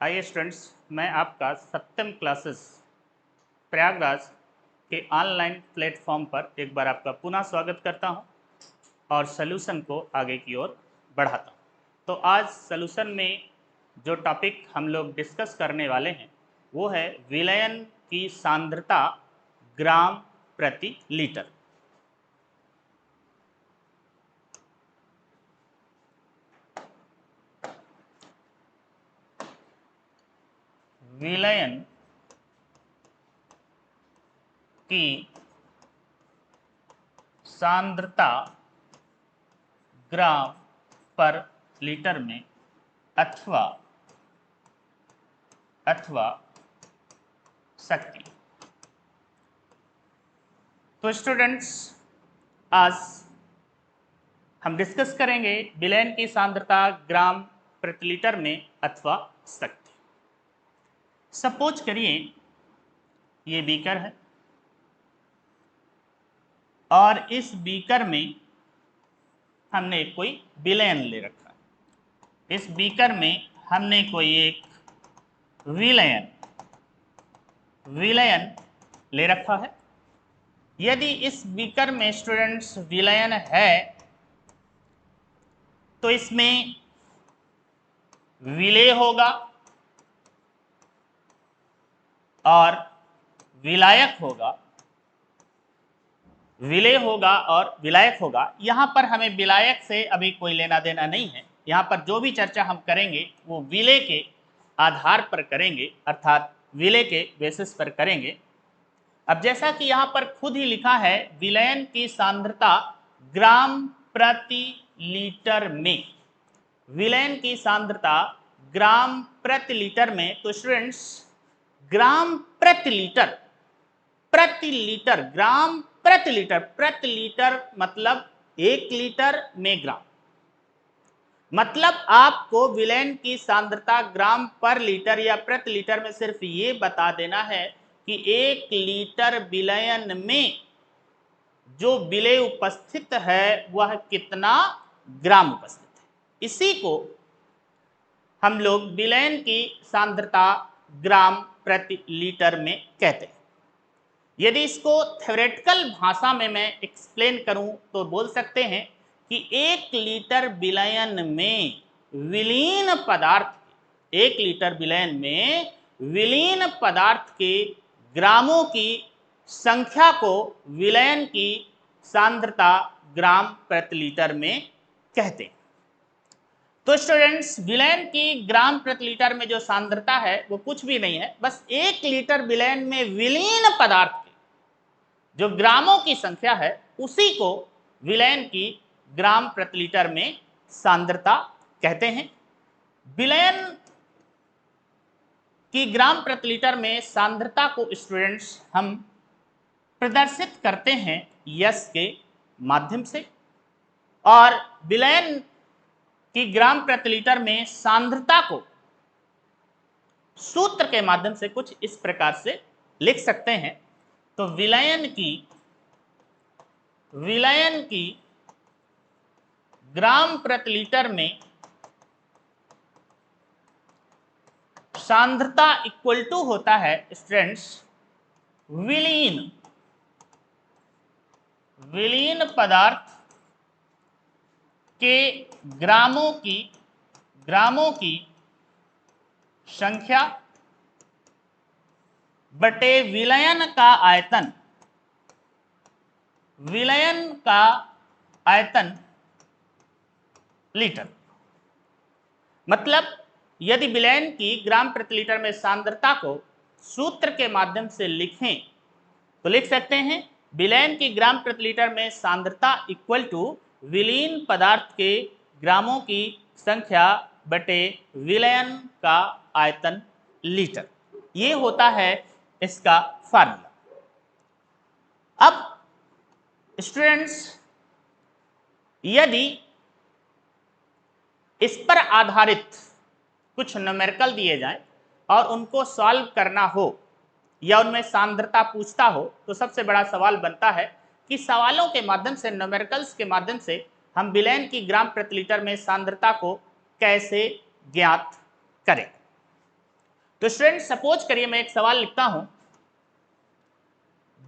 Hi students, मैं आपका सत्यम classes Prayagraj के ऑनलाइन प्लेटफॉर्म पर एक बार आपका पुनः स्वागत करता हूं और सॉल्यूशन को आगे की ओर बढ़ाता हूं। तो आज सॉल्यूशन में जो टॉपिक हम लोग डिस्कस करने वाले हैं वो है विलयन की सांद्रता ग्राम प्रति लीटर। विलयन की सांद्रता ग्राम पर लीटर में अथवा शक्ति। तो स्टूडेंट्स, आज हम डिस्कस करेंगे विलयन की सांद्रता ग्राम प्रति लीटर में अथवा शक्ति। सपोज करिए ये बीकर है और इस बीकर में हमने कोई विलयन ले रखा है। इस बीकर में हमने कोई एक विलयन ले रखा है। यदि इस बीकर में स्टूडेंट्स विलयन है तो इसमें विलेय होगा और विलायक होगा। विलेय होगा और विलायक होगा। यहां पर हमें विलायक से अभी कोई लेना देना नहीं है। यहां पर जो भी चर्चा हम करेंगे वो विलेय के आधार पर करेंगे, अर्थात विलेय के बेसिस पर करेंगे। अब जैसा कि यहां पर खुद ही लिखा है विलयन की सांद्रता ग्राम प्रति लीटर में, विलयन की सांद्रता ग्राम प्रति लीटर में। तो स्टूडेंट्स, ग्राम प्रति लीटर, ग्राम प्रति लीटर मतलब 1 लीटर में ग्राम। मतलब आपको विलयन की सांद्रता ग्राम पर लीटर या प्रति लीटर में सिर्फ ये बता देना है कि 1 लीटर विलयन में जो विलेय उपस्थित है वह कितना ग्राम उपस्थित है। इसी को हम लोग विलयन की सांद्रता ग्राम प्रति लीटर में कहते हैं। यदि इसको थ्योरेटिकल भाषा में मैं एक्सप्लेन करूं तो बोल सकते हैं कि 1 लीटर विलयन में विलीन पदार्थ, 1 लीटर विलयन में विलीन पदार्थ के ग्रामों की संख्या को विलयन की सांद्रता ग्राम प्रति लीटर में कहते हैं। तो स्टूडेंट्स, विलयन की ग्राम प्रति लीटर में जो सांद्रता है वो कुछ भी नहीं है, बस 1 लीटर विलयन में विलीन पदार्थ के जो ग्रामों की संख्या है उसी को विलयन की ग्राम प्रति लीटर में सांद्रता कहते हैं। विलयन की ग्राम प्रति लीटर में सांद्रता को स्टूडेंट्स हम प्रदर्शित करते हैं यस के माध्यम से, और विलयन की ग्राम प्रति लीटर में सांद्रता को सूत्र के माध्यम से कुछ इस प्रकार से लिख सकते हैं। तो विलयन की ग्राम प्रति लीटर में सांद्रता इक्वल टू होता है स्टूडेंट्स विलीन पदार्थ के ग्रामों की संख्या बटे विलयन का आयतन लीटर। मतलब यदि विलयन की ग्राम प्रति लीटर में सांद्रता को सूत्र के माध्यम से लिखें तो लिख सकते हैं विलयन की ग्राम प्रति लीटर में सांद्रता इक्वल टू विलीन पदार्थ के ग्रामों की संख्या बटे विलयन का आयतन लीटर। ये होता है इसका फार्मूला। अब स्टूडेंट्स, यदि इस पर आधारित कुछ न्यूमेरिकल दिए जाएं और उनको सॉल्व करना हो या उनमें सांद्रता पूछता हो तो सबसे बड़ा सवाल बनता है कि सवालों के माध्यम से, न्यूमेरिकल्स के माध्यम से हम विलयन की ग्राम प्रति लीटर में सांद्रता को कैसे ज्ञात करें। तो स्टूडेंट सपोज करिए मैं एक सवाल लिखता हूं,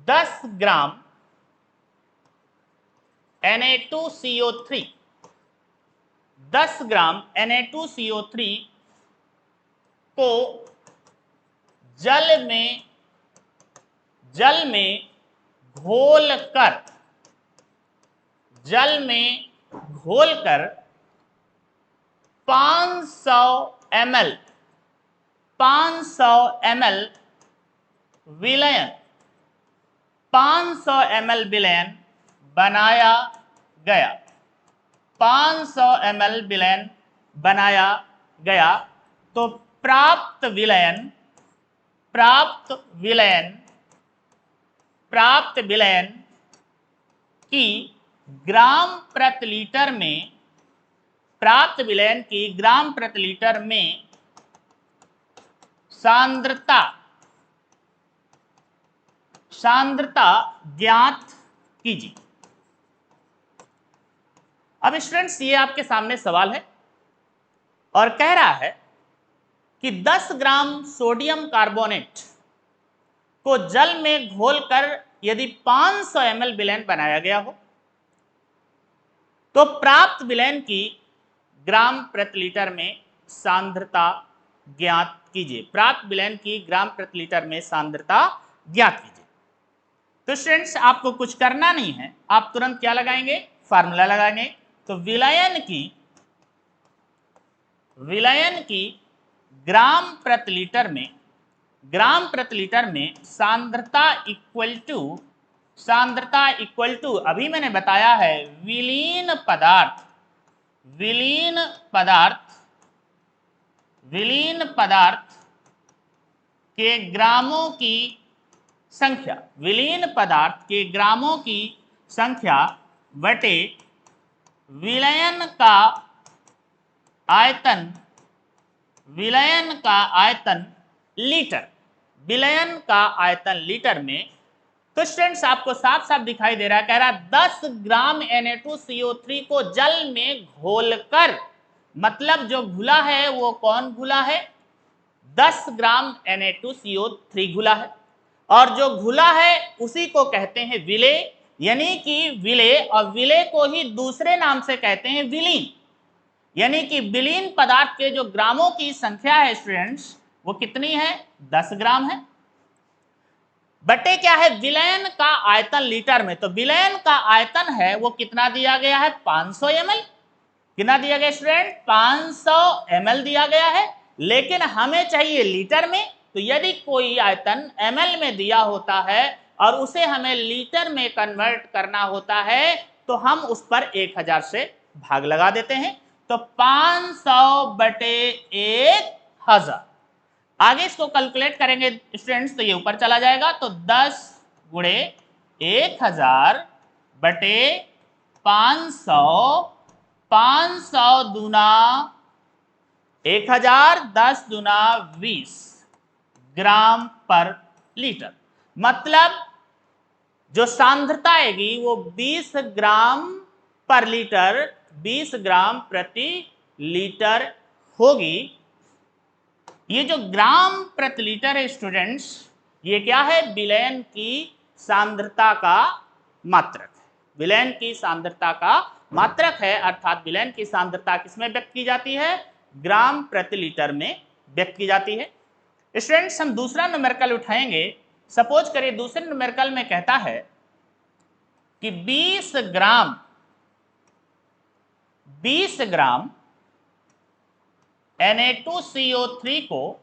10 ग्राम Na2CO3, 10 ग्राम Na2CO3 को जल में घोलकर 500 ml विलयन 500 ml विलयन बनाया गया, 500 ml विलयन बनाया गया। तो प्राप्त विलयन की ग्राम प्रति लीटर में, प्राप्त विलयन की ग्राम प्रति लीटर में सांद्रता ज्ञात कीजिए। अब स्टूडेंट्स ये आपके सामने सवाल है और कह रहा है कि 10 ग्राम सोडियम कार्बोनेट को जल में घोलकर यदि 500 ml विलयन बनाया गया हो तो प्राप्त विलयन की ग्राम प्रति लीटर में सांद्रता ज्ञात कीजिए। प्राप्त विलयन की ग्राम प्रति लीटर में सांद्रता ज्ञात कीजिए। तो स्टूडेंट्स आपको कुछ करना नहीं है, आप तुरंत क्या लगाएंगे, फार्मूला लगाएंगे। तो विलयन की ग्राम प्रति लीटर में सांद्रता इक्वल टू अभी मैंने बताया है विलीन पदार्थ के ग्रामों की संख्या, विलीन पदार्थ के ग्रामों की संख्या बटे विलयन का आयतन लीटर में। तो स्टूडेंट्स आपको साफ साफ दिखाई दे रहा है, कह रहा है 10 ग्राम Na2CO3 को जल में घोलकर, मतलब जो घुला है वो कौन घुला है, 10 ग्राम Na2CO3 घुला है, और जो घुला है उसी को कहते हैं विलेय, यानी कि विलेय, और विलेय को ही दूसरे नाम से कहते हैं विलीन। यानी कि विलीन पदार्थ के जो ग्रामों की संख्या है स्टूडेंट्स वो कितनी है, 10 ग्राम है, बटे क्या है, विलयन का आयतन लीटर में। तो विलयन का आयतन है वो कितना दिया गया है, 500 ml। कितना दिया गया स्टूडेंट, 500 ml दिया गया है, लेकिन हमें चाहिए लीटर में। तो यदि कोई आयतन ml में दिया होता है और उसे हमें लीटर में कन्वर्ट करना होता है तो हम उस पर 1000 से भाग लगा देते हैं। तो 500 बटे 1000, आगे इसको कैलकुलेट करेंगे स्टूडेंट्स तो ये ऊपर चला जाएगा। तो 10 गुणे 1000 बटे 500, 500 दूना 1000, 10 दूना 20 ग्राम पर लीटर। मतलब जो सांद्रता आएगी वो 20 ग्राम पर लीटर, 20 ग्राम प्रति लीटर होगी। ये जो ग्राम प्रति लीटर है स्टूडेंट्स, ये क्या है, विलयन की सांद्रता का मात्रक है, विलयन की सांद्रता का मात्रक है। अर्थात विलयन की सांद्रता किसमें व्यक्त की जाती है, ग्राम प्रति लीटर में व्यक्त की जाती है। स्टूडेंट्स हम दूसरा न्यूमेरिकल उठाएंगे। सपोज करिए दूसरे न्यूमेरिकल में कहता है कि 20 ग्राम Na2CO3 को,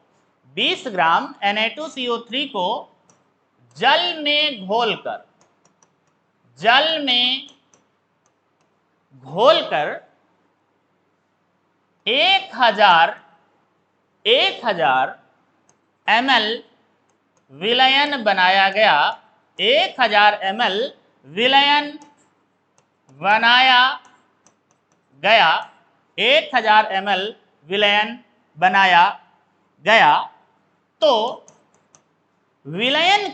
20 ग्राम Na2CO3 को जल में घोलकर 1000 ml विलयन बनाया गया, 1000 ml विलयन बनाया गया, 1000 ml विलयन बनाया गया। तो विलयन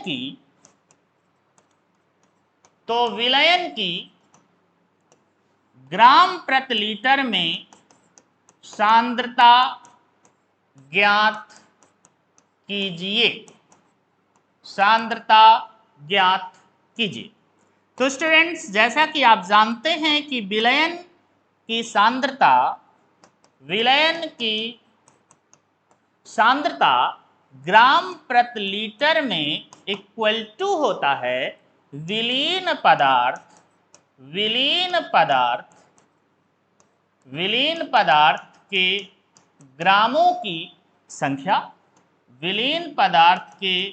की ग्राम प्रति लीटर में सांद्रता ज्ञात कीजिए, सांद्रता ज्ञात कीजिए। तो स्टूडेंट्स, जैसा कि आप जानते हैं कि विलयन की सांद्रता ग्राम प्रति लीटर में इक्वल टू होता है विलीन पदार्थ के ग्रामों की संख्या, विलीन पदार्थ के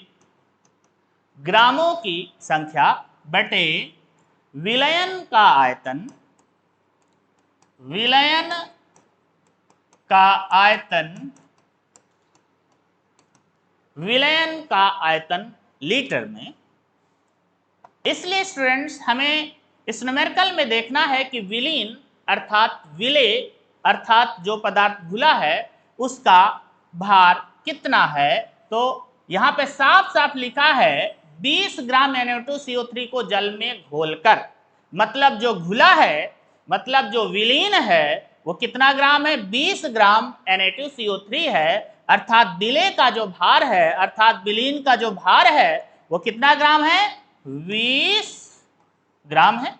ग्रामों की संख्या बटे विलयन का आयतन, विलयन का आयतन लीटर में। इसलिए स्टूडेंट्स, हमें इस न्यूमेरिकल में देखना है कि विलीन अर्थात विलेय अर्थात जो पदार्थ घुला है उसका भार कितना है। तो यहाँ पे साफ साफ लिखा है 20 ग्राम NO2CO3 को जल में घोलकर, मतलब जो घुला है, मतलब जो विलीन है वो कितना ग्राम है, 20 ग्राम Na2CO3 है। अर्थात विलेय का जो भार है, अर्थात विलीन का जो भार है वो कितना ग्राम है, 20 ग्राम है।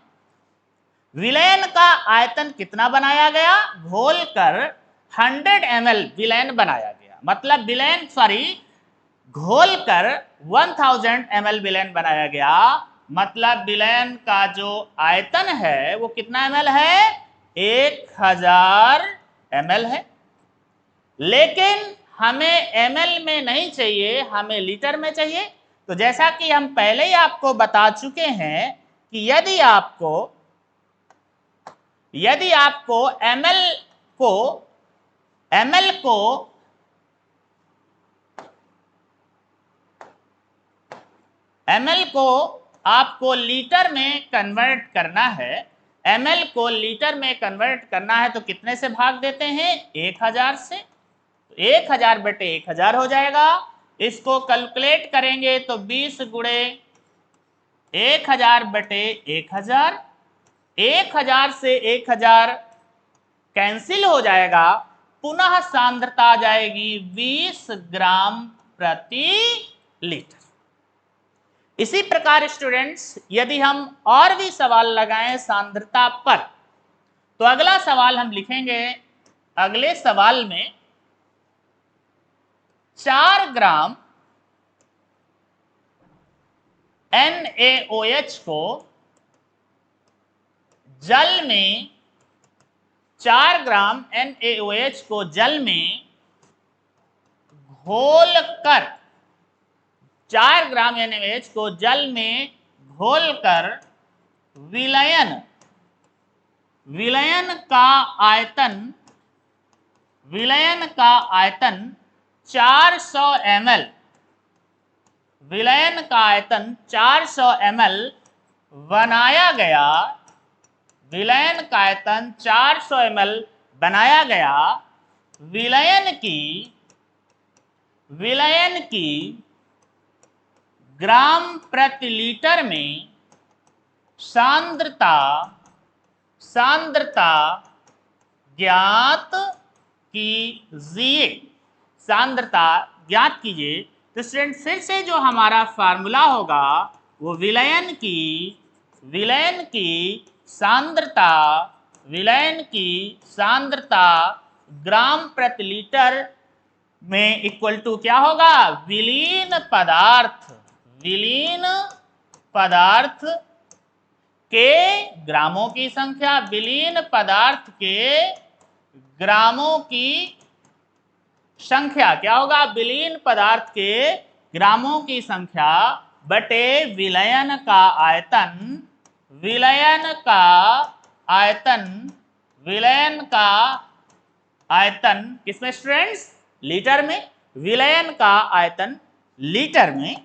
विलयन का आयतन कितना बनाया गया, घोलकर 100 ml विलयन बनाया गया, मतलब घोलकर 1000 ml विलयन बनाया गया, मतलब विलयन का जो आयतन है वो कितना ml है, 1000 ml है। लेकिन हमें ml में नहीं चाहिए, हमें लीटर में चाहिए। तो जैसा कि हम पहले ही आपको बता चुके हैं कि यदि आपको ml को आपको लीटर में कन्वर्ट करना है, ml को लीटर में कन्वर्ट करना है तो कितने से भाग देते हैं, 1000 से। 1000 बटे 1000 हो जाएगा। इसको कैलकुलेट करेंगे तो 20 गुणे 1000 बटे 1000, 1000 से 1000 कैंसिल हो जाएगा, पुनः सांद्रता आ जाएगी 20 ग्राम प्रति लीटर। इसी प्रकार स्टूडेंट्स, यदि हम और भी सवाल लगाएं सांद्रता पर, तो अगला सवाल हम लिखेंगे। अगले सवाल में 4 ग्राम NaOH को जल में 4 ग्राम NaOH को जल में घोलकर 4 ग्राम NaOH को जल में घोलकर विलयन का आयतन 400 ml, विलयन का आयतन 400 ml बनाया गया, विलयन का आयतन 400 ml बनाया गया। विलयन की ग्राम प्रति लीटर में सांद्रता ज्ञात कीजिए, सांद्रता ज्ञात कीजिए। तो स्टूडेंट, फिर से जो हमारा फार्मूला होगा वो विलयन की सांद्रता ग्राम प्रति लीटर में इक्वल टू क्या होगा, विलीन पदार्थ के ग्रामों की संख्या, विलीन पदार्थ के ग्रामों की संख्या क्या होगा, विलीन पदार्थ के ग्रामों की संख्या बटे विलयन का आयतन किसमें स्टूडेंट्स, लीटर में, विलयन का आयतन लीटर में।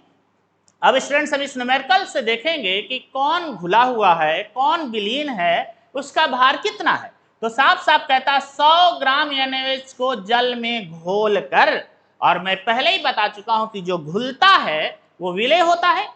अब स्टूडेंट्स, हम इस न्यूमेरिकल से देखेंगे कि कौन घुला हुआ है, कौन विलीन है, उसका भार कितना है। तो साफ साफ कहता 100 ग्राम NaOH को जल में घोलकर, और मैं पहले ही बता चुका हूं कि जो घुलता है वो विलेय होता है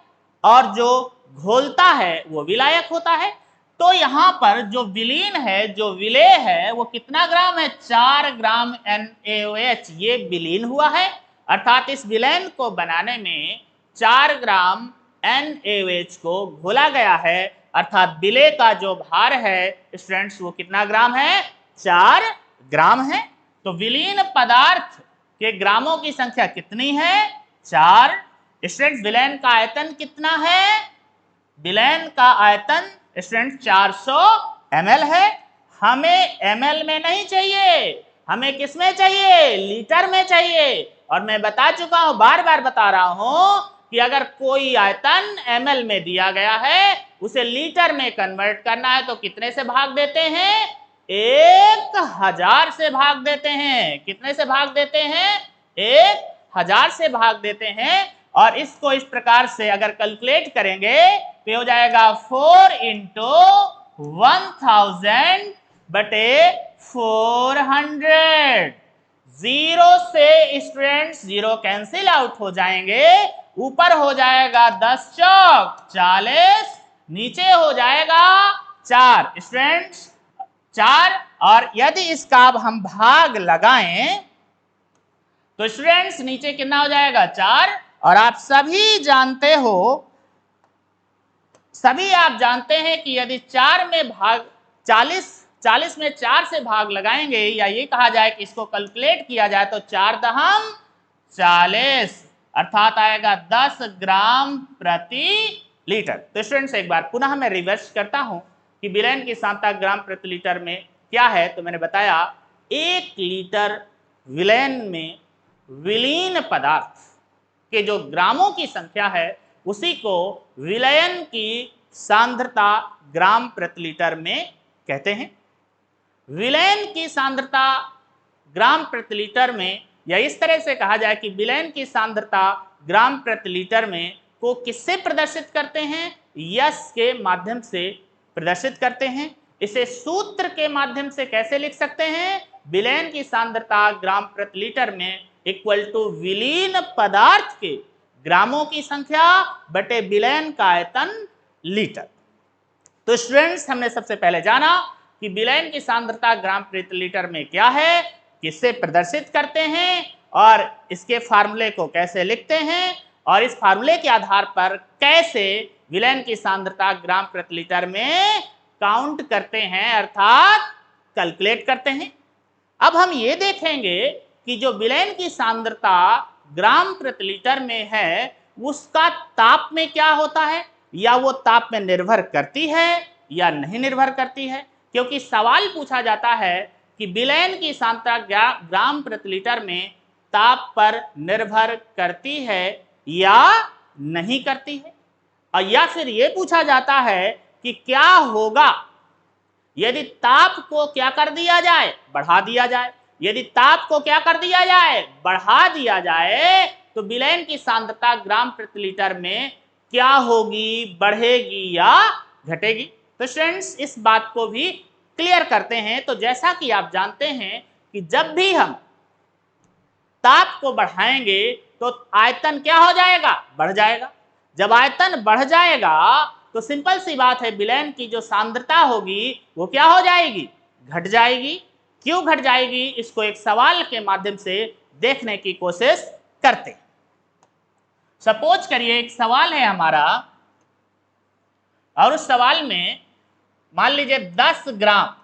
और जो घोलता है वो विलायक होता है। तो यहां पर जो विलीन है, जो विलेय है, वो कितना ग्राम है, 4 ग्राम NaOH ये विलीन हुआ है अर्थात इस विलयन को बनाने में 4 ग्राम NaOH को घोला गया है, अर्थात विलेय का जो भार है स्टूडेंट्स वो कितना ग्राम है? 4 ग्राम है। तो विलीन पदार्थ के ग्रामों की संख्या कितनी है? 4। स्टूडेंट्स विलयन का आयतन कितना है? विलयन का आयतन स्टूडेंट 400 ml है। हमें ml में नहीं चाहिए, हमें किस में चाहिए? लीटर में चाहिए। और मैं बता चुका हूं, बार बार बता रहा हूं कि अगर कोई आयतन ml में दिया गया है उसे लीटर में कन्वर्ट करना है तो कितने से भाग देते हैं? 1000 से भाग देते हैं। कितने से भाग देते हैं? 1000 से भाग देते हैं। और इसको इस प्रकार से अगर कैलकुलेट करेंगे तो हो जाएगा 4 इंटू 1000 बटे 400। जीरो से स्टूडेंट्स जीरो कैंसिल आउट हो जाएंगे, ऊपर हो जाएगा 10 चौक 40, नीचे हो जाएगा 4 स्टूडेंट्स 4। और यदि इसका अब हम भाग लगाएं तो स्टूडेंट्स नीचे कितना हो जाएगा? 4। और आप सभी जानते हो, सभी आप जानते हैं कि यदि 4 में भाग 40 में 4 से भाग लगाएंगे, या ये कहा जाए कि इसको कैलकुलेट किया जाए तो 4 दहम 40 अर्थात आएगा 10 ग्राम प्रति लीटर। तो स्टूडेंट्स एक बार पुनः मैं रिवर्स करता हूं कि विलयन की सांद्रता ग्राम प्रति लीटर में क्या है। तो मैंने बताया 1 लीटर विलयन में विलीन पदार्थ के जो ग्रामों की संख्या है उसी को विलयन की सांद्रता ग्राम प्रति लीटर में कहते हैं। विलयन की सांद्रता ग्राम प्रति लीटर में, या इस तरह से कहा जाए कि विलयन की सांद्रता ग्राम प्रति लीटर में को किससे प्रदर्शित करते हैं? यस के माध्यम से प्रदर्शित करते हैं। इसे सूत्र के माध्यम से कैसे लिख सकते हैं? विलयन की सांद्रता ग्राम प्रति लीटर में इक्वल टू विलीन पदार्थ के ग्रामों की संख्या बटे विलयन का आयतन लीटर। तो स्टूडेंट्स हमने सबसे पहले जाना कि विलयन की सांद्रता ग्राम प्रति लीटर में क्या है, किससे प्रदर्शित करते हैं और इसके फार्मूले को कैसे लिखते हैं, और इस फार्मूले के आधार पर कैसे विलयन की सांद्रता ग्राम प्रति लीटर में काउंट करते हैं अर्थात कैलकुलेट करते हैं। अब हम ये देखेंगे कि जो विलयन की सांद्रता ग्राम प्रति लीटर में है उसका ताप में क्या होता है, या वो ताप में निर्भर करती है या नहीं निर्भर करती है। क्योंकि सवाल पूछा जाता है कि विलयन की सांद्रता ग्राम प्रति लीटर में ताप पर निर्भर करती है या नहीं करती है। और या फिर ये पूछा जाता है कि क्या होगा यदि ताप को क्या कर दिया जाए? बढ़ा दिया जाए। यदि ताप को क्या कर दिया जाए? बढ़ा दिया जाए तो विलयन की सांद्रता ग्राम प्रति लीटर में क्या होगी? बढ़ेगी या घटेगी? तो स्टूडेंट्स इस बात को भी क्लियर करते हैं। तो जैसा कि आप जानते हैं कि जब भी हम ताप को बढ़ाएंगे तो आयतन क्या हो जाएगा? बढ़ जाएगा। जब आयतन बढ़ जाएगा तो सिंपल सी बात है, विलयन की जो सांद्रता होगी वो क्या हो जाएगी? घट जाएगी। क्यों घट जाएगी? इसको एक सवाल के माध्यम से देखने की कोशिश करते हैं। सपोज करिए एक सवाल है हमारा, और उस सवाल में मान लीजिए 10 ग्राम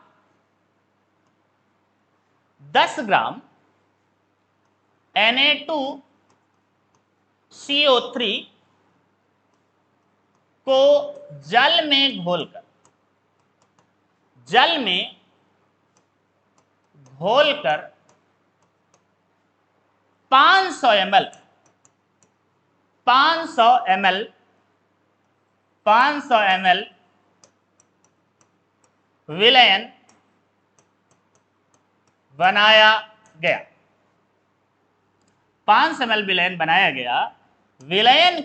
Na2CO3 को जल में घोलकर 500 ml विलयन बनाया गया। 500 ml विलयन बनाया गया। विलयन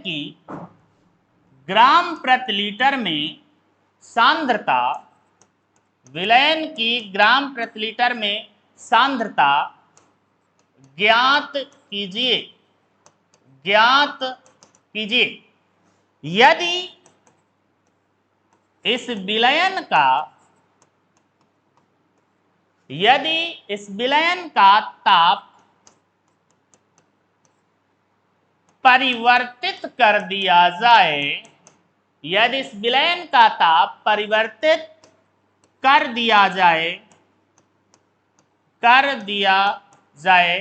की ग्राम प्रति लीटर में सांद्रता, विलयन की ग्राम प्रति लीटर में सांद्रता ज्ञात कीजिए। यदि इस विलयन का यदि इस विलयन का ताप परिवर्तित कर दिया जाए, यदि इस विलयन का ताप परिवर्तित कर दिया जाए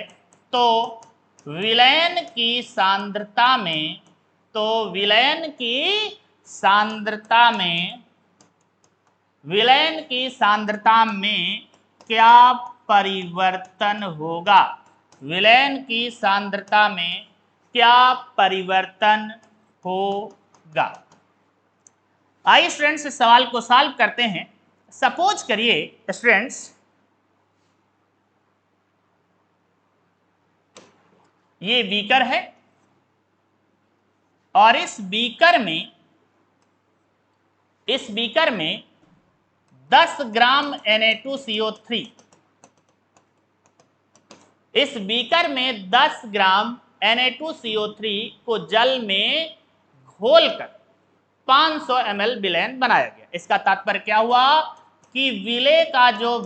तो विलयन की सांद्रता में क्या परिवर्तन होगा? विलयन की सांद्रता में क्या परिवर्तन होगा? आइए स्टूडेंट्स इस सवाल को सॉल्व करते हैं। सपोज करिए स्टूडेंट्स, ये बीकर है और इस बीकर में 10 ग्राम Na2CO3, इस बीकर में 10 ग्राम Na2CO3 को जल में घोलकर 500 ml विलयन बनाया गया। इसका तात्पर्य क्या हुआ कि विलेय का जो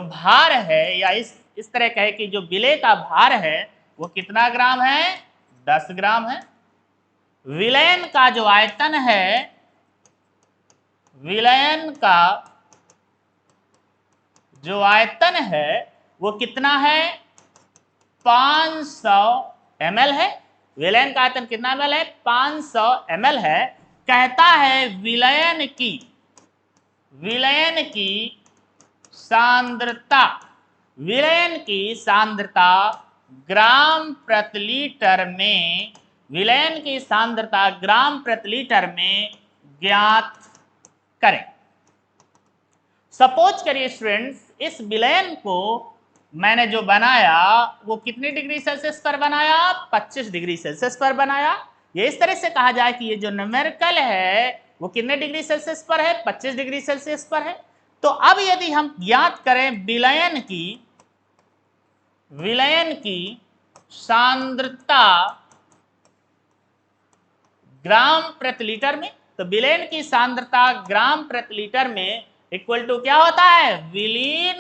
भार है या इस तरह कहे कि जो विलेय का भार है वो कितना ग्राम है? 10 ग्राम है। विलयन का जो आयतन है, वो कितना है? 500 ml है। विलयन का आयतन कितना ml है? 500 ml है। कहता है विलयन की सांद्रता ग्राम प्रति लीटर में ज्ञात करें। सपोज करिए स्टूडेंट्स, इस विलयन को मैंने जो बनाया वो कितने डिग्री सेल्सियस पर बनाया? 25 डिग्री सेल्सियस पर बनाया। ये इस तरह से कहा जाए कि ये जो न्यूमेरिकल है वो कितने डिग्री सेल्सियस पर है? 25 डिग्री सेल्सियस पर है। तो अब यदि हम ज्ञात करें विलयन की सांद्रता ग्राम प्रति लीटर में, तो विलयन की सांद्रता ग्राम प्रति लीटर में इक्वल टू क्या होता है? विलीन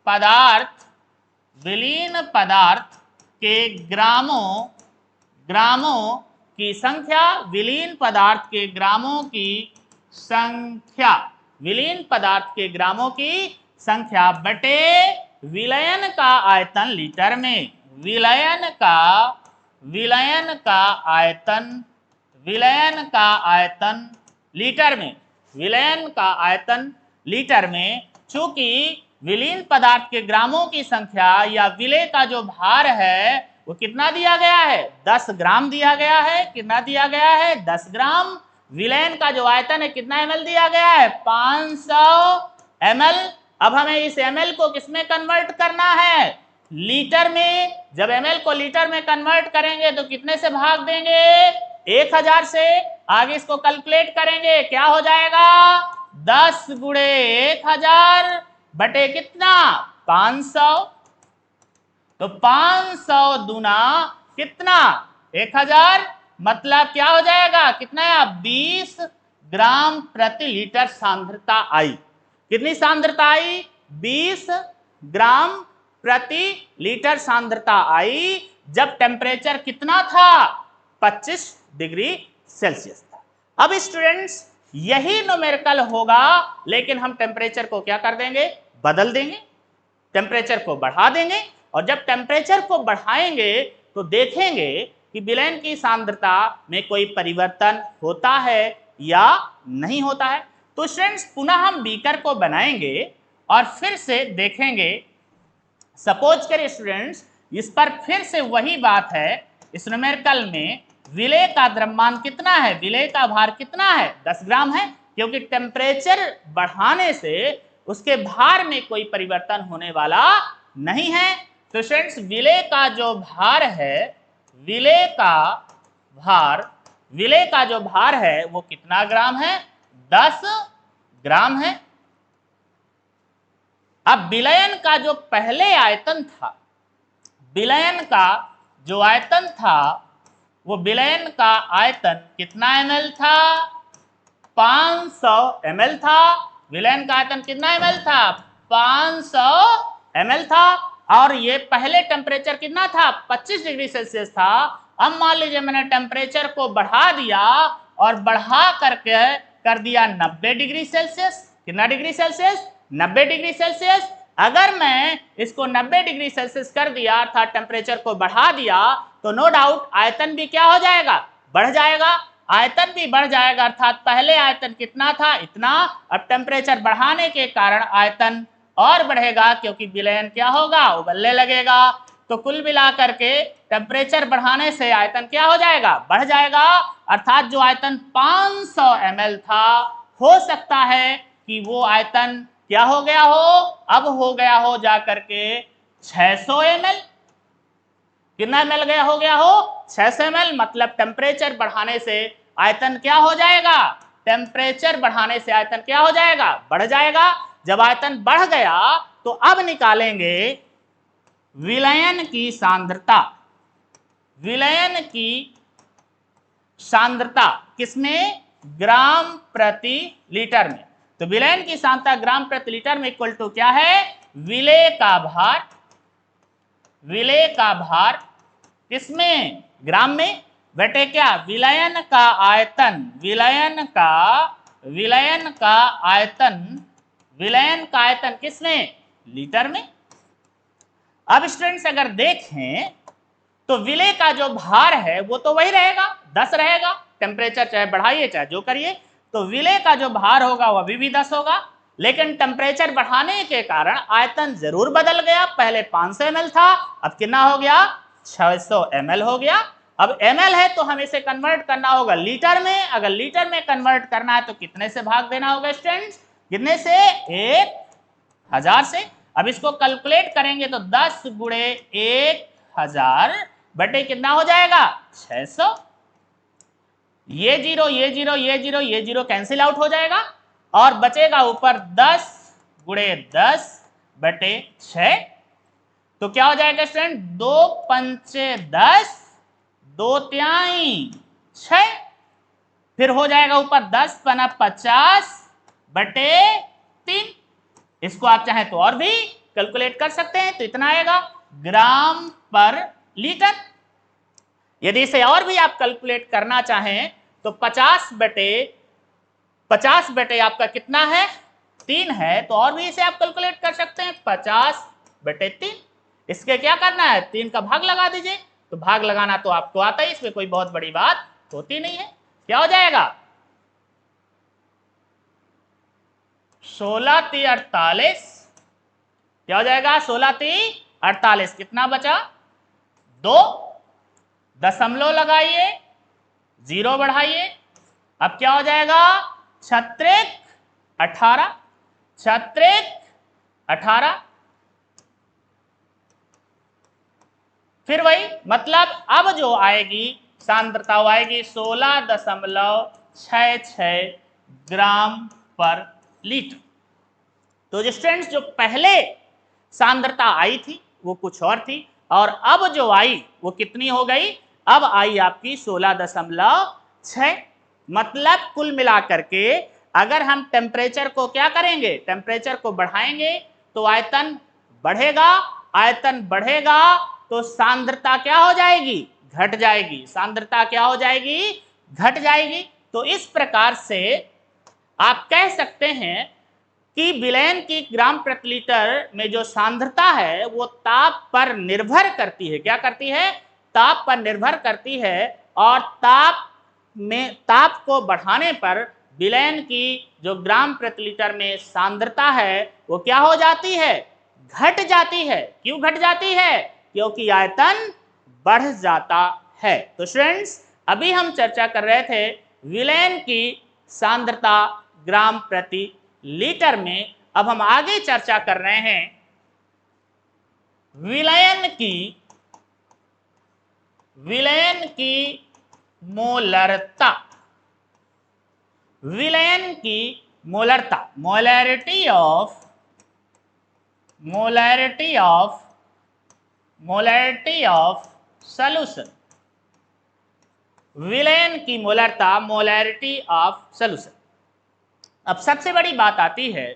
पदार्थ के ग्रामों की संख्या, विलीन पदार्थ के ग्रामों की संख्या बटे विलयन का आयतन लीटर में। विलयन का आयतन लीटर में, चूंकि विलीन पदार्थ के ग्रामों की संख्या या विलेय का जो भार है वो कितना दिया गया है? 10 ग्राम दिया गया है। कितना दिया गया है? 10 ग्राम। विलयन का जो आयतन है कितना ml दिया गया है? 500 ml। अब हमें इस ml को किसमें कन्वर्ट करना है? लीटर में। जब ml को लीटर में कन्वर्ट करेंगे तो कितने से भाग देंगे? 1000 से। आगे इसको कैलकुलेट करेंगे, क्या हो जाएगा? 10 गुणे 1000 बटे कितना? 500। तो 500 दुना कितना? 1000, मतलब क्या हो जाएगा? कितना है? 20 ग्राम प्रति लीटर सांद्रता आई। कितनी सांद्रता आई? 20 ग्राम प्रति लीटर सांद्रता आई। जब टेम्परेचर कितना था? 25 डिग्री सेल्सियस था। अब स्टूडेंट्स यही न्यूमेरिकल होगा, लेकिन हम टेम्परेचर को क्या कर देंगे? बदल देंगे, टेम्परेचर को बढ़ा देंगे। और जब टेम्परेचर को बढ़ाएंगे तो देखेंगे कि विलयन की सांद्रता में कोई परिवर्तन होता है या नहीं होता है। तो स्टूडेंट्स पुनः हम बीकर को बनाएंगे और फिर से देखेंगे। सपोज करिए स्टूडेंट्स, इस पर फिर से वही बात है। इस न्यूमेरिकल में विलेय का द्रव्यमान कितना है? विलेय का भार कितना है? 10 ग्राम है। क्योंकि टेम्परेचर बढ़ाने से उसके भार में कोई परिवर्तन होने वाला नहीं है। तो स्टूडेंट्स विलेय का जो भार है, विलेय का जो भार है वो कितना ग्राम है? 10 ग्राम है। अब विलयन का जो पहले आयतन था, विलयन का जो आयतन था वो विलयन का आयतन कितना ml था? 500 ml था। विलयन का आयतन कितना ml था? 500 ml था। और ये पहले टेम्परेचर कितना था? 25 डिग्री सेल्सियस था। अब मान लीजिए मैंने टेम्परेचर को बढ़ा दिया और बढ़ा करके कर दिया 90 डिग्री सेल्सियस। कितना डिग्री सेल्सियस? 90 degree Celsius. अगर मैं इसको 90 डिग्री सेल्सियस कर दिया अर्थात टेम्परेचर को बढ़ा दिया तो नो डाउट आयतन भी क्या हो जाएगा? बढ़ जाएगा। आयतन भी बढ़ जाएगा अर्थात पहले आयतन कितना था? इतना। अब टेम्परेचर बढ़ाने के कारण आयतन और बढ़ेगा क्योंकि विलयन क्या होगा? उबलने लगेगा। तो कुल मिलाकर के टेम्परेचर बढ़ाने से आयतन क्या हो जाएगा? बढ़ जाएगा। अर्थात जो आयतन 500 ml था हो सकता है कि वो आयतन क्या हो गया हो? अब हो गया हो जाकर के 600 ml। कितना ml गया हो गया हो? 600 ml। मतलब टेम्परेचर बढ़ाने से आयतन क्या हो जाएगा? टेम्परेचर बढ़ाने से आयतन क्या हो जाएगा? बढ़ जाएगा। जब आयतन बढ़ गया तो अब निकालेंगे विलयन की सांद्रता। विलयन की सांद्रता किसमें? ग्राम प्रति लीटर में। तो विलयन की सांद्रता ग्राम प्रति लीटर में इक्वल टू क्या है? विलेय का भार। विलेय का भार किसमें? ग्राम में। बटे क्या? विलयन का आयतन। विलयन का आयतन। विलयन का आयतन किसमें? लीटर में। अब स्टूडेंट्स अगर देखें तो विलेय का जो भार है वो तो वही रहेगा, 10 रहेगा। टेम्परेचर चाहे बढ़ाइए चाहे जो करिए तो विलेय का जो भार होगा वो अभी भी 10 होगा। लेकिन टेम्परेचर बढ़ाने के कारण आयतन जरूर बदल गया। पहले 500 ml था, अब कितना हो गया? 600 ml हो गया। अब ml है तो हमें इसे कन्वर्ट करना होगा लीटर में। अगर लीटर में कन्वर्ट करना है तो कितने से भाग देना होगा स्टूडेंट्स? कितने से? 1000 से। अब इसको कैलकुलेट करेंगे तो 10 गुणे 1000 बटे कितना हो जाएगा? 600। ये जीरो ये जीरो ये जीरो ये जीरो कैंसिल आउट हो जाएगा और बचेगा ऊपर 10 गुणे 10 बटे 6। तो क्या हो जाएगा स्टूडेंट? 2 पंचे 10, 2 तिहाई 6। फिर हो जाएगा ऊपर 10 पना 50 बटे 3। इसको आप चाहें तो और भी कैलकुलेट कर सकते हैं। तो इतना आएगा ग्राम पर लीटर। यदि इसे और भी आप कैलकुलेट करना चाहें तो 50 बटे आपका कितना है? 3 है। तो और भी इसे आप कैलकुलेट कर सकते हैं 50 बटे 3। इसके क्या करना है? 3 का भाग लगा दीजिए। तो भाग लगाना तो आपको आता ही, इसमें कोई बहुत बड़ी बात होती नहीं है। क्या हो जाएगा? 16 × 48। क्या हो जाएगा? 16 × 48। कितना बचा? 2। दशमलव लगाइए, 0 बढ़ाइए। अब क्या हो जाएगा? 6 18। 6 18। फिर वही मतलब अब जो आएगी सांद्रता वो आएगी 16.66 ग्राम पर लीटर। तो स्टूडेंट्स जो पहले सांद्रता आई थी वो कुछ और थी और अब जो आई वो कितनी हो गई? अब आई आपकी 16.6। मतलब कुल मिलाकर के अगर हम टेम्परेचर को क्या करेंगे? टेम्परेचर को बढ़ाएंगे तो आयतन बढ़ेगा। आयतन बढ़ेगा तो सांद्रता क्या हो जाएगी? घट जाएगी। सांद्रता क्या हो जाएगी? घट जाएगी। तो इस प्रकार से आप कह सकते हैं कि विलयन की ग्राम प्रति लीटर में जो सांद्रता है वो ताप पर निर्भर करती है। क्या करती है? ताप पर निर्भर करती है। और ताप को बढ़ाने पर विलयन की जो ग्राम प्रति लीटर में सांद्रता है वो क्या हो जाती है? घट जाती है। क्यों घट जाती है? क्योंकि आयतन बढ़ जाता है। तो स्टूडेंट्स अभी हम चर्चा कर रहे थे विलयन की सांद्रता ग्राम प्रति लीटर में। अब हम आगे चर्चा कर रहे हैं विलयन की मोलरता। विलयन की मोलरता, मोलैरिटी ऑफ सॉल्यूशन। विलयन की मोलरता, मोलैरिटी ऑफ सॉल्यूशन। अब सबसे बड़ी बात आती है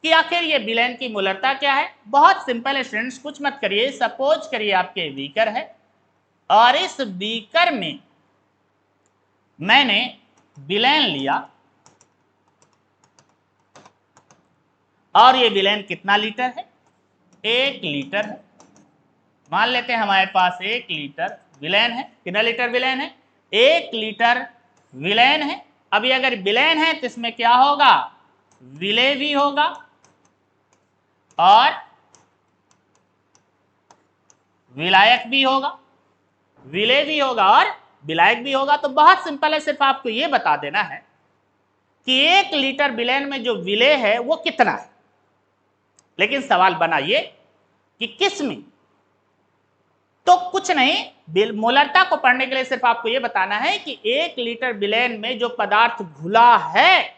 कि आखिर ये विलयन की मोलरता क्या है। बहुत सिंपल है स्टूडेंट्स, कुछ मत करिए। सपोज करिए आपके बीकर है और इस बीकर में मैंने विलयन लिया और ये विलयन कितना लीटर है, 1 लीटर है। मान लेते हैं हमारे पास 1 लीटर विलयन है। कितना लीटर विलयन है, 1 लीटर विलयन है। अभी अगर विलयन है तो इसमें क्या होगा, विलेय भी होगा और विलायक भी होगा, विलेय भी होगा और विलायक भी होगा। तो बहुत सिंपल है, सिर्फ आपको यह बता देना है कि 1 लीटर विलयन में जो विलेय है वो कितना है। लेकिन सवाल बना ये कि किस में, तो कुछ नहीं, मोलरता को पढ़ने के लिए सिर्फ आपको यह बताना है कि 1 लीटर विलयन में जो पदार्थ घुला है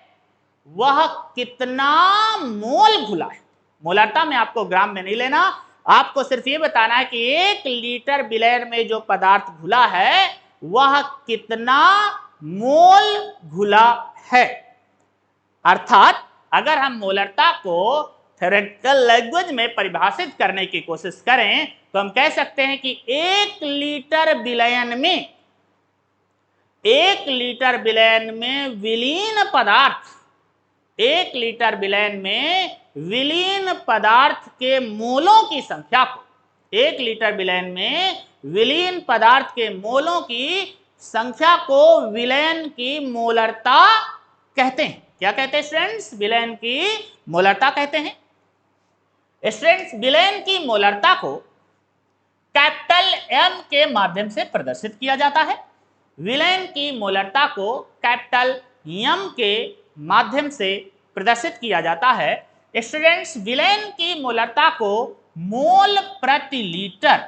वह कितना मोल घुला है। मोलरता में आपको ग्राम में नहीं लेना, आपको सिर्फ ये बताना है कि 1 लीटर विलयन में जो पदार्थ घुला है वह कितना मोल घुला है। अर्थात अगर हम मोलरता को थ्योरेटिकल लैंग्वेज में परिभाषित करने की कोशिश करें तो हम कह सकते हैं कि 1 लीटर विलयन में, 1 लीटर विलयन में विलीन पदार्थ, 1 लीटर विलयन में विलीन पदार्थ के मोलों की संख्या को, 1 लीटर विलयन में विलीन पदार्थ के मोलों की संख्या को विलयन की मोलरता कहते हैं। क्या कहते हैं स्टूडेंट्स, विलयन की मोलरता कहते हैं। स्टूडेंट्स, विलयन की मोलरता को कैपिटल एम के माध्यम से प्रदर्शित किया जाता है। विलयन की मोलरता को कैपिटल एम के माध्यम से प्रदर्शित किया जाता है। स्टूडेंट्स, विलयन की मोलरता को मोल प्रति लीटर,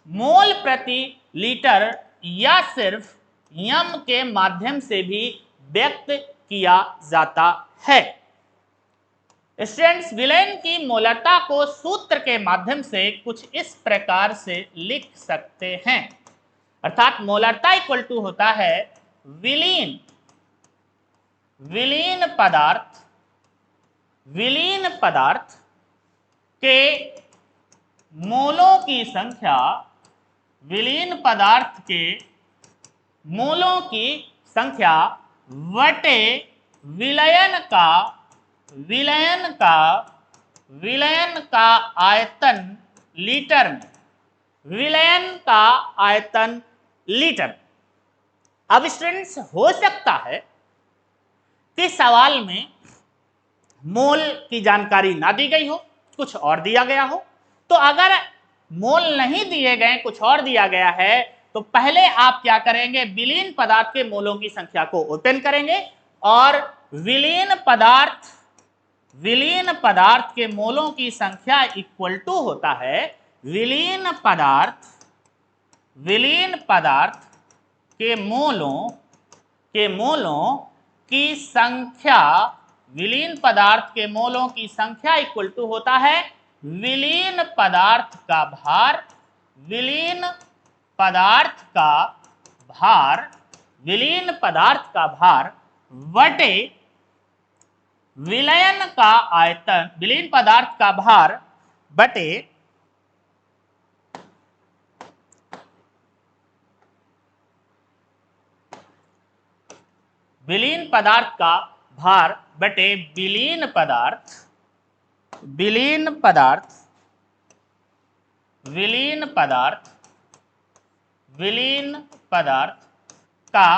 मोल प्रति लीटर या सिर्फ एम के माध्यम से भी व्यक्त किया जाता है। स्टूडेंट्स, विलयन की मोलरता को सूत्र के माध्यम से कुछ इस प्रकार से लिख सकते हैं। अर्थात मोलरता इक्वल टू होता है विलीन, विलीन पदार्थ, विलीन पदार्थ के मोलों की संख्या, विलीन पदार्थ के मोलों की संख्या वटे विलयन का, विलयन का, विलयन का आयतन लीटर में, विलयन का आयतन लीटर। अब स्टूडेंट्स, हो सकता है कि सवाल में मोल की जानकारी ना दी गई हो, कुछ और दिया गया हो। तो अगर मोल नहीं दिए गए, कुछ और दिया गया है, तो पहले आप क्या करेंगे, विलीन पदार्थ के मोलों की संख्या को ओपन करेंगे और विलीन पदार्थ, विलीन पदार्थ के मोलों की संख्या इक्वल टू होता है विलीन पदार्थ, विलीन पदार्थ के मोलों, के मोलों की संख्या, विलीन पदार्थ के मोलों की संख्या इक्वल टू होता है विलीन पदार्थ का भार, विलीन पदार्थ का भार, विलीन पदार्थ का भार वटे विलयन का आयतन, विलीन पदार्थ का भार बटे विलीन पदार्थ का भार बटे विलीन पदार्थ, विलीन पदार्थ, विलीन पदार्थ, विलीन पदार्थ का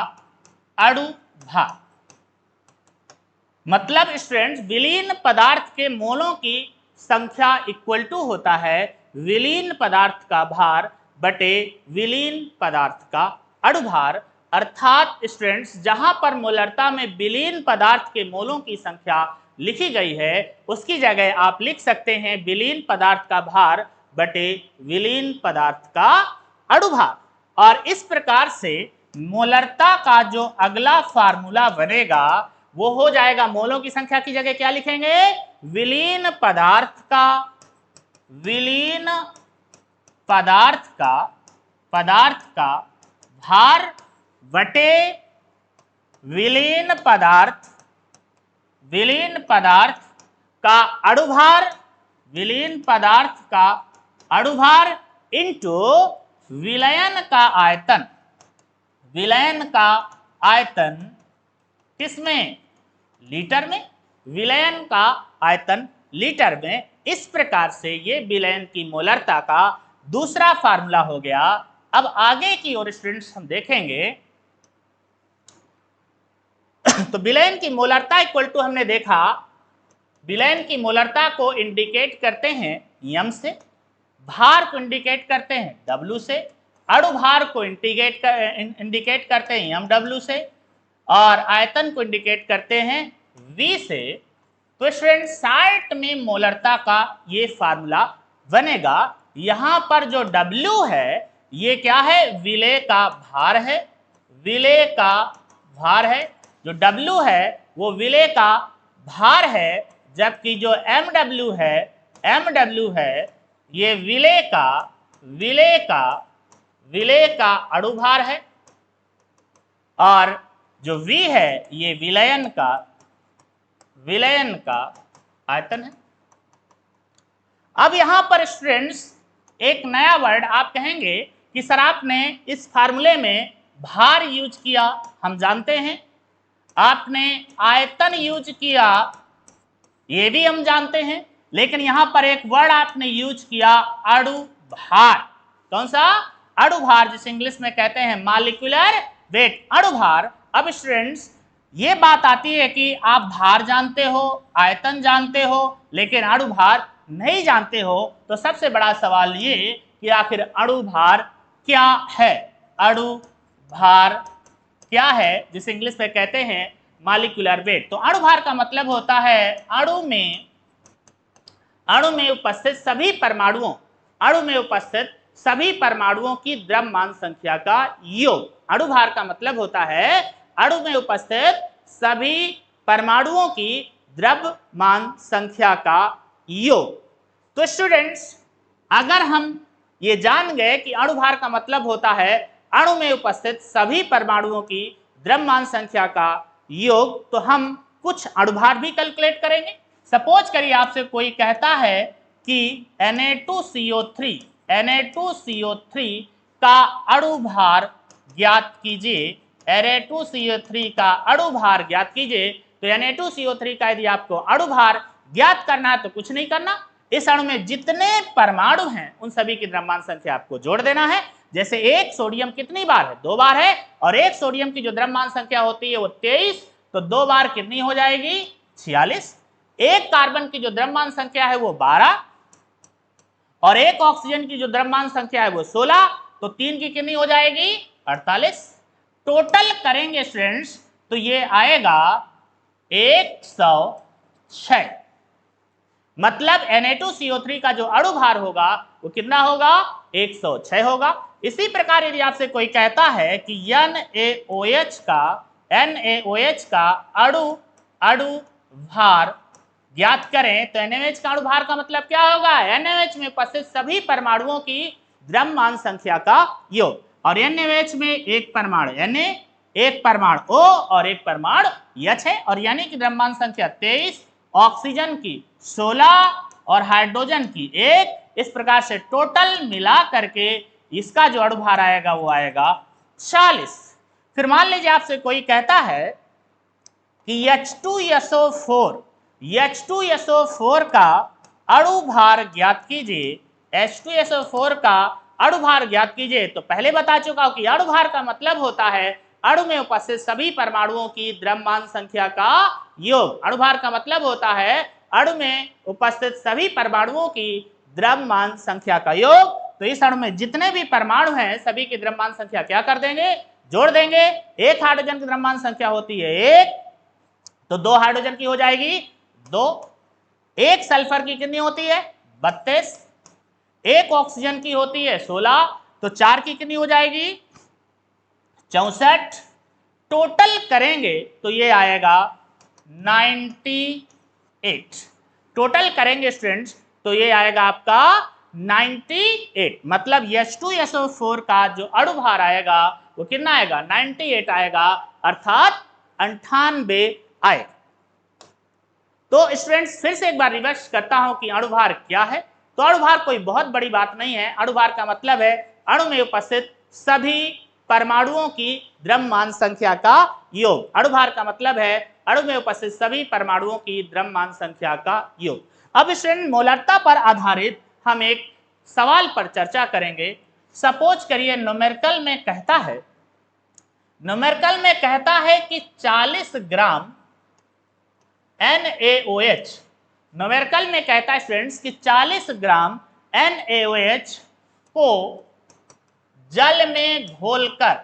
अणु भार। मतलब स्टूडेंट्स, विलीन पदार्थ के मोलों की संख्या इक्वल टू होता है विलीन पदार्थ का भार बटे विलीन पदार्थ का अणु भार। अर्थात स्टूडेंट्स, जहां पर मोलरता में विलीन पदार्थ के मोलों की संख्या लिखी गई है उसकी जगह आप लिख सकते हैं विलीन पदार्थ का भार बटे विलीन पदार्थ का अणु भार। और इस प्रकार से मोलरता का जो अगला फार्मूला बनेगा वो हो जाएगा, मोलों की संख्या की जगह क्या लिखेंगे, विलीन पदार्थ का, विलीन पदार्थ का, पदार्थ का भार बटे विलीन पदार्थ, विलीन पदार्थ का अणुभार, विलीन पदार्थ का अणुभार इंटू विलयन का आयतन, विलयन का आयतन किसमें? लीटर में, विलयन का आयतन लीटर में। इस प्रकार से ये विलयन की मोलरता का दूसरा फार्मूला हो गया। अब आगे की ओर स्टूडेंट्स हम देखेंगे तो विलयन की मोलरता इक्वल टू हमने देखा, विलयन की मोलरता को इंडिकेट करते हैं यम से, भार को इंडिकेट करते हैं W से, अणुभार को इंडिकेट करते हैं यम W से, और आयतन को इंडिकेट करते हैं V से। तो स्टूडेंट 60 में मोलरता का ये फार्मूला बनेगा। यहां पर जो W है ये क्या है? विलेय का भार है, विलेय का भार है। जो W है वो विलेय का भार है, जबकि जो MW है, MW है ये विलेय का अणुभार है, और जो V है ये विलयन का आयतन है। अब यहां पर स्टूडेंट्स एक नया वर्ड आप कहेंगे कि सर आपने इस फार्मूले में भार यूज किया, हम जानते हैं, आपने आयतन यूज किया, ये भी हम जानते हैं, लेकिन यहां पर एक वर्ड आपने यूज किया अणुभार। कौन सा? अणुभार, जिसे इंग्लिश में कहते हैं मॉलिक्यूलर वेट, अणुभार। अब स्टूडेंट्स ये बात आती है कि आप भार जानते हो, आयतन जानते हो, लेकिन अणुभार नहीं जानते हो। तो सबसे बड़ा सवाल ये कि आखिर अणुभार क्या है? अणुभार क्या है, जिसे इंग्लिश में कहते हैं मॉलिक्यूलर वेट। तो अणुभार का मतलब होता है अणु में उपस्थित सभी परमाणुओं, अणु में उपस्थित सभी परमाणुओं की द्रव्यमान संख्या का योग। अणुभार का मतलब होता है अणु में उपस्थित सभी परमाणुओं की द्रव्यमान संख्या का योग। तो स्टूडेंट्स अगर हम ये जान गए कि अणुभार का मतलब होता है अणु में उपस्थित सभी परमाणुओं की द्रव्यमान संख्या का योग, तो हम कुछ अणुभार भी कैलकुलेट करेंगे। सपोज करिए आपसे कोई कहता है कि Na2CO3 का अणुभार ज्ञात कीजिए, Na2CO3 का अणुभार ज्ञात कीजिए। तो Na2CO3 का यदि आपको अणुभार ज्ञात करना है तो कुछ नहीं करना, इस अणु में जितने परमाणु हैं उन सभी की द्रव्यमान संख्या आपको जोड़ देना है। जैसे एक सोडियम कितनी बार है? 2 बार है, और एक सोडियम की जो द्रव्यमान संख्या होती है वो 23, तो 2 बार कितनी हो जाएगी? 46। एक कार्बन की जो द्रव्यमान संख्या है वो 12, और एक ऑक्सीजन की जो द्रव्यमान संख्या है वो 16, तो 3 की कितनी हो जाएगी? 48। टोटल करेंगे स्टूडेंट्स तो ये आएगा 106। मतलब Na2CO3 का जो अणुभार होगा वो कितना होगा? 106 होगा। इसी प्रकार यदि आपसे कोई कहता है कि NaOH का अणुभार ज्ञात करें, तो NaOH का अणुभार का मतलब क्या होगा? NaOH में उपस्थित सभी परमाणुओं की द्रव्यमान संख्या का योग। और NaOH में एक परमाणु Na, एक परमाणु O और एक परमाणु H है, और यानी कि द्रव्यमान संख्या 23, ऑक्सीजन की 16 और हाइड्रोजन की 1। इस प्रकार से टोटल मिला करके इसका जो अणुभार आएगा वो आएगा 40। फिर मान लीजिए आपसे कोई कहता है कि H2SO4 का अणुभार ज्ञात कीजिए, H2SO4 का अणुभार ज्ञात कीजिए। तो पहले बता चुका हूं कि अणुभार का मतलब होता है अणु में उपस्थित सभी परमाणुओं की द्रव्यमान संख्या का योग। अणुभार का मतलब होता है अणु में उपस्थित सभी परमाणुओं की द्रव्यमान संख्या का योग। तो इस अणु में जितने भी परमाणु हैं सभी की द्रव्यमान संख्या क्या कर देंगे? जोड़ देंगे। एक हाइड्रोजन की द्रव्यमान संख्या होती है 1, तो 2 हाइड्रोजन की हो जाएगी 2। एक सल्फर की कितनी होती है? 32। एक ऑक्सीजन की होती है 16, तो 4 की कितनी हो जाएगी? 64। टोटल करेंगे तो ये आएगा 98। टोटल करेंगे स्टूडेंट्स तो ये आएगा आपका 98। मतलब H2SO4 का जो अणुभार आएगा वो कितना आएगा? 98 आएगा, अर्थात 98 आएगा। तो स्टूडेंट्स फिर से एक बार रिवर्स करता हूं कि अणुभार क्या है। तो अणुभार कोई बहुत बड़ी बात नहीं है। अणुभार का मतलब है अणु में उपस्थित सभी परमाणुओं की द्रव्यमान संख्या का योग। अणुभार का मतलब है अणु में उपस्थित सभी परमाणुओं की द्रव्यमान संख्या का योग। अब स्टूडेंट मोलरता पर आधारित हम एक सवाल पर चर्चा करेंगे। सपोज करिए न्यूमेरिकल में कहता है कि 40 ग्राम NaOH, न्यूमेरिकल में कहता है स्टूडेंट्स कि 40 ग्राम NaOH को जल में घोलकर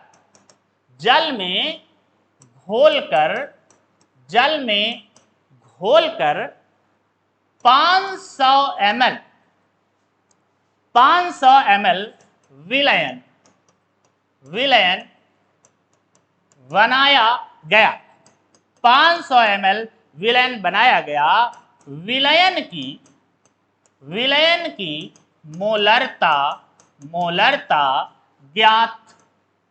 500 ml विलयन बनाया गया। 500 ml विलयन बनाया गया। विलयन की मोलरता ज्ञात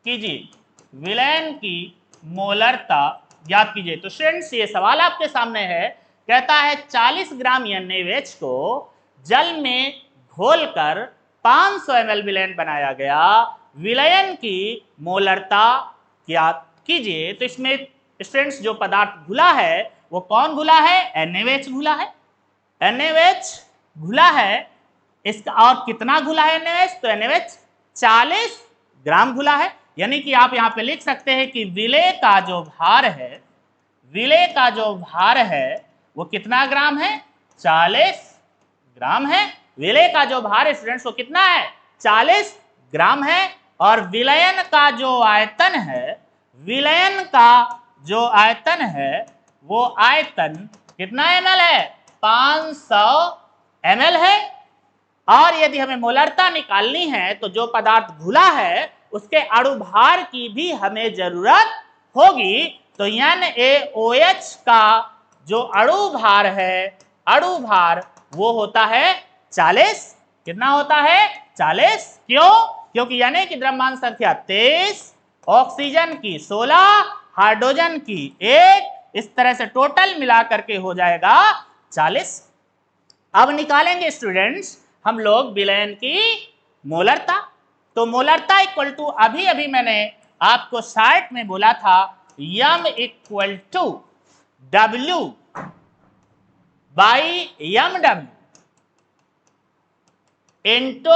कीजिए। विलयन की मोलरता ज्ञात कीजिए। तो स्टूडेंट्स ये सवाल आपके सामने है, कहता है 40 ग्राम NaOH को जल में घोलकर 500 ml विलयन बनाया गया। विलयन की मोलरता ज्ञात कीजिए। तो इसमें स्टूडेंट्स जो पदार्थ घुला है वो कौन घुला है? NaOH घुला है। NaOH घुला है। इसका और कितना घुला है NaOH? तो NaOH 40 ग्राम घुला है। यानी कि आप यहां पे लिख सकते हैं कि विलय का जो भार है वो कितना ग्राम है? 40 ग्राम है। विलय का जो भार है स्टूडेंट्स वो कितना है? 40 ग्राम है। और विलयन का जो आयतन है वो आयतन कितना ml है? 500 ml है। और यदि हमें मोलरता निकालनी है तो जो पदार्थ घुला है उसके अणुभार की भी हमें जरूरत होगी। तो NaOH का जो अणुभार वो होता है 40। कितना होता है? 40। क्यों? क्योंकि Na की द्रव्यमान संख्या 23, ऑक्सीजन की 16, हाइड्रोजन की 1, इस तरह से टोटल मिला करके हो जाएगा 40। अब निकालेंगे स्टूडेंट्स हम लोग विलयन की मोलरता। तो मोलरता इक्वल टू अभी मैंने आपको शार्ट में बोला था M equal to W by MW into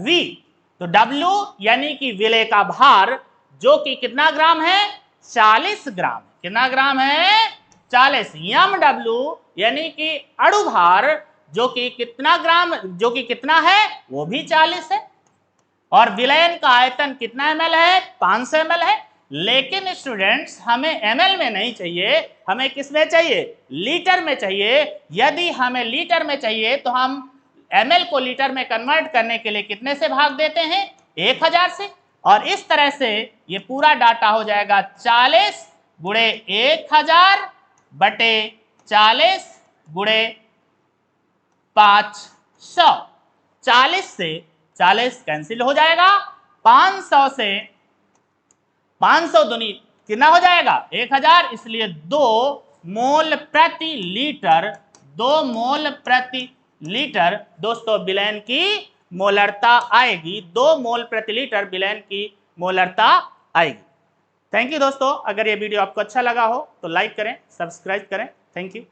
V। तो W यानी कि विलय का भार जो कि कितना ग्राम है? 40 ग्राम। कितना ग्राम है? 40। MW यानी कि अणुभार जो कि कितना है? वो भी 40 है। और विलयन का आयतन कितना ml है? 500 ml है। लेकिन स्टूडेंट्स हमें ml में नहीं चाहिए, हमें किस में चाहिए? लीटर में चाहिए। यदि हमें लीटर में चाहिए तो हम ml को लीटर में कन्वर्ट करने के लिए कितने से भाग देते हैं? 1000 से। और इस तरह से ये पूरा डाटा हो जाएगा 40 गुणे 1000 बटे 40 गुणे 500। 40 से 40 कैंसिल हो जाएगा। 500 से 500 दूनी कितना हो जाएगा? 1000। इसलिए 2 मोल प्रति लीटर दोस्तों विलयन की मोलरता आएगी। 2 मोल प्रति लीटर विलयन की मोलरता आएगी। थैंक यू दोस्तों। अगर ये वीडियो आपको अच्छा लगा हो तो लाइक करें, सब्सक्राइब करें। Thank you.